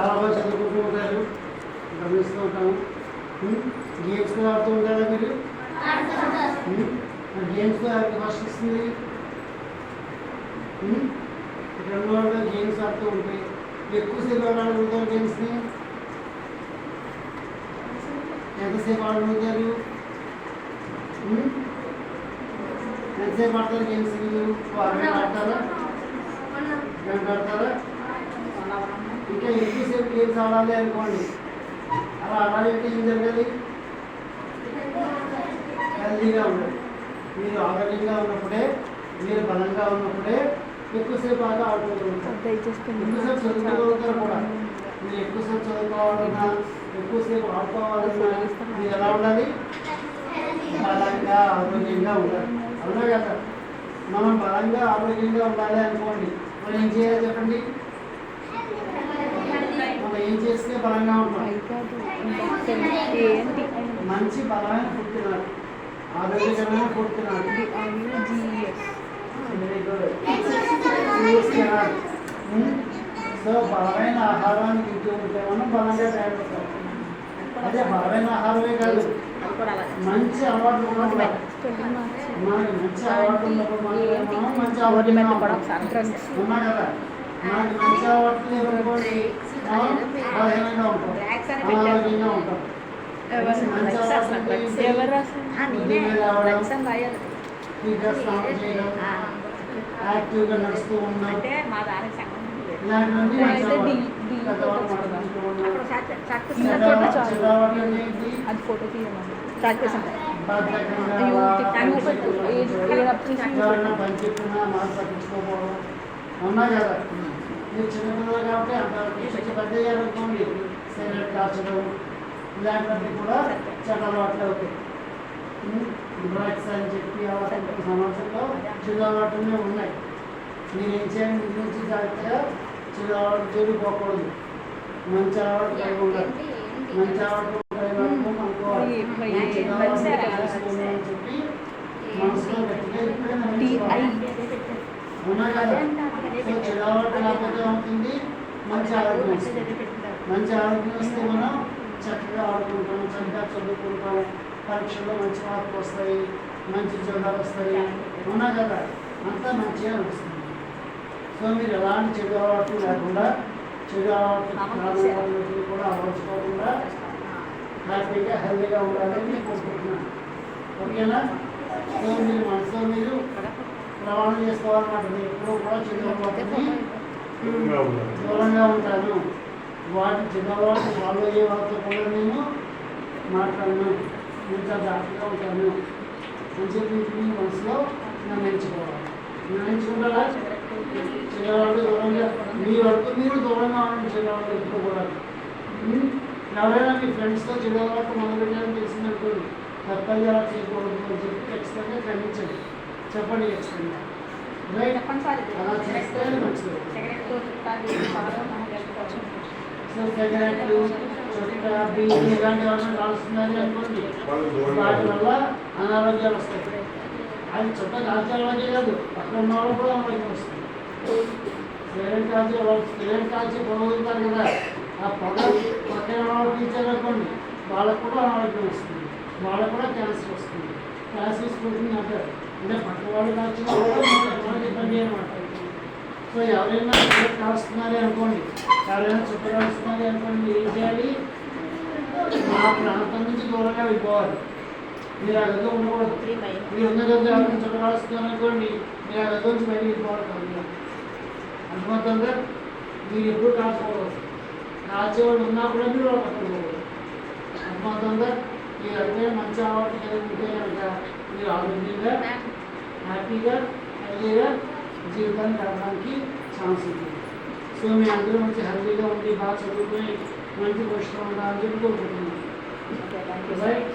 చాలా బాగా చదువుకుంటూ ఉంటారు, గమనిస్తూ ఉంటాము. గేమ్స్ కూడా ఆడుతూ ఉంటారా మీరు? గేమ్స్లో ఎవరికి ఫస్ట్ ఇస్తుంది? ఇక్కడ ఉన్న వాళ్ళు గేమ్స్ ఆడుతూ ఉంటాయి. ఎక్కువసేపు ఎవరు ఆడుకుంటారు గేమ్స్ని? ఎంతసేపు ఆడుకుంటారు? ఎంతసేపు ఆడతారు గేమ్స్? మీరు అరగంట ఆడతారా? గంట ఆడతారా? ఇంకా ఎక్కువసేపు గేమ్స్ ఆడాలి అనుకోండి, అలా ఆడాలంటే ఏం జరగాలి? హెల్తీగా ఉండాలి. మీరు ఆరోగ్యంగా ఉన్నప్పుడే, మీరు బలంగా ఉన్నప్పుడే ఎక్కువసేపు ఆట ఆడుకోగలుగుతారు, ఎక్కువసేపు చదువుకోగలుగుతారు కూడా. మీరు ఎక్కువసేపు చదువుకోవాలన్నా, ఎక్కువసేపు ఆడుకోవాలన్నా మీరు ఎలా ఉండాలి? బలంగా ఆరోగ్యంగా ఉండాలి. అవునా కదా? మనం బలంగా ఆరోగ్యంగా ఉండాలి అనుకోండి, మనం ఏం చేయాలి చెప్పండి? మనం ఏం చేస్తే బలంగా ఉంటాం? మంచి బలమైన ఫుడ్ తినాలి, ఆరోగ్యకరమైన ఫుడ్ తినాలి. Very good. ఫ్రూట్స్ తినాలి. సో బలమైన ఆహారాన్ని తింటూ ఉంటే మనం బలంగా తయారవుతాం. అదే బలమైన ఆహారమే కాదు, మంచి అలవాట్లు కూడా ఉండాలి. మనకి మంచి అలవాట్లు ఉన్నప్పుడు మనం మంచి ఆరోగ్యంగా ఉన్నా కదా. మనకి మంచి అలవాట్లు లేవనుకోండి, మనం బలహీనంగా ఉంటాం, అనారోగ్యంగా ఉంటాం. మంచి యాక్టివ్గా నడుస్తూ ఉన్నాం, పట్టించుకోకపోవడం. ఉన్నా కదా? మీరు చిన్నపిల్లలు కాబట్టి అంత పెద్ద అనుకోండి, సిగరెట్ కాల్చడం ఇలాంటివన్నీ కూడా చాలా అలవాట్లు అవుతాయి. డ్రగ్స్ అని చెప్పి సమాజంలో చెడు అలవాటునే ఉన్నాయి. మీరు ఏం చేయాలి? మీ నుంచి జాగ్రత్తగా చెడు అలవాటు చెడిపోకూడదు, మంచి అలవాటు కలిగి ఉండాలి. మంచి అలవాటు అనుకోవాలి. చెడు అలవాటు అని చెప్పి మనసులో గట్టిగా ఉన్నా కదా? సో చెడు అలవాటు లేకపోతే అవుతుంది, మంచి ఆరోగ్యం వస్తుంది. మంచి ఆరోగ్యం వస్తే మనం చక్కగా ఆడుకుంటాం, చక్కగా చదువుకుంటాం, పరీక్షల్లో మంచి మార్కులు వస్తాయి, మంచి ఉద్యోగాలు వస్తాయి. ఉన్నా కదా? అంతా మంచిగా వస్తుంది. సో మీరు ఎలాంటి చెడు అలవాట్లు లేకుండా, చెడు అలవాట్లు కూడా అలవర్చుకోకుండా హ్యాపీగా హెల్తీగా ఉండాలని నేను కోరుకుంటున్నాను. ఓకేనా? సో మీరు మనసులో మీరు ప్రమాణం చేసుకోవాలన్నమాట. నేను ఎప్పుడూ కూడా చెడు అలవాటుని దూరంగా ఉంటాను, వాటి చెడు అలవాటు ఫాలో అయ్యే వాళ్ళతో కూడా నేను మాట్లాడను, ఇంకా జాగ్రత్తగా ఉంటాను అని చెప్పి మీ మనసులో నిర్ణయించుకోవాలి. నిర్ణయించుకుంటారా? చెడు దూరంగా మీ వరకు మీరు దూరంగా ఉండండి. చెడు అలవాటు ఎప్పుకోకూడదు. ఎవరైనా మీ ఫ్రెండ్స్తో చెడు అలవాటు మొదలుపెట్టాలని తెలిసిందనుకోండి, తప్పని అలా చేయకూడదు అని చెప్పి ఖచ్చితంగా ఖండించండి, చెప్పండి ఖచ్చితంగా. రైట్? అలా చేస్తే మంచిది. సో సిగరెట్లు, చుట్ట, బీడీ ఇలాంటి ఏమైనా కాలుస్తున్నారు అనుకోండి, వాటి వల్ల అనారోగ్యాలు వస్తాయి. అది చుట్ట కాల్చే వాళ్ళకే కాదు, పక్కన ఉన్న వాళ్ళు కూడా అనారోగ్యం వస్తుంది. సిగరెట్ కాల్చి పొగ వదులుతారు కదా, ఆ పొగ పక్కన వాళ్ళు పీల్చారనుకోండి, వాళ్ళకు కూడా అనారోగ్యం వస్తుంది, వాళ్ళకు కూడా క్యాన్సర్ వస్తుంది. క్యాన్సర్ స్పోతుంది అంటారు. అంటే పక్క వాళ్ళు కాల్చిన మనకి ఇబ్బంది అనమాట. సో ఎవరైనా సిగరెట్ కాలుస్తున్నారే అనుకోండి, ఎవరైనా చుట్ట కాలుస్తున్నారే అనుకోండి, ఏం చేయాలి? ఆ ప్రాంతం నుంచి దూరంగా వెళ్ళిపోవాలి. మీరు ఆ గదిలో ఉండకూడదు. మీరు ఉన్న గదిలో ఎవరైనా చుట్ట కాలుస్తున్నారు అనుకోండి, మీరు ఆ గది నుంచి బయటికి వెళ్ళిపోవాలి. కనుక అర్థమవుతుందా? మీరు ఎప్పుడు కాల్చకూడదు. కాల్చేవాడు ఉన్నా కూడా మీరు పట్టుకోకూడదు. అర్థమవుతుందా? మీరు అంటే మంచి అలవాటు కలిగి ఉంటే కనుక మీరు ఆరోగ్యంగా, హ్యాపీగా, హెల్తీగా జీవితాన్ని గడపడానికి ఛాన్స్ ఉంటుంది. సో మీ అందరూ మంచి హెల్తీగా ఉండి, బాగా చదువుకుని మంచి పొజిషన్లో ఉండాలని చెప్పి కోరుకుంటున్నాను. రైట్?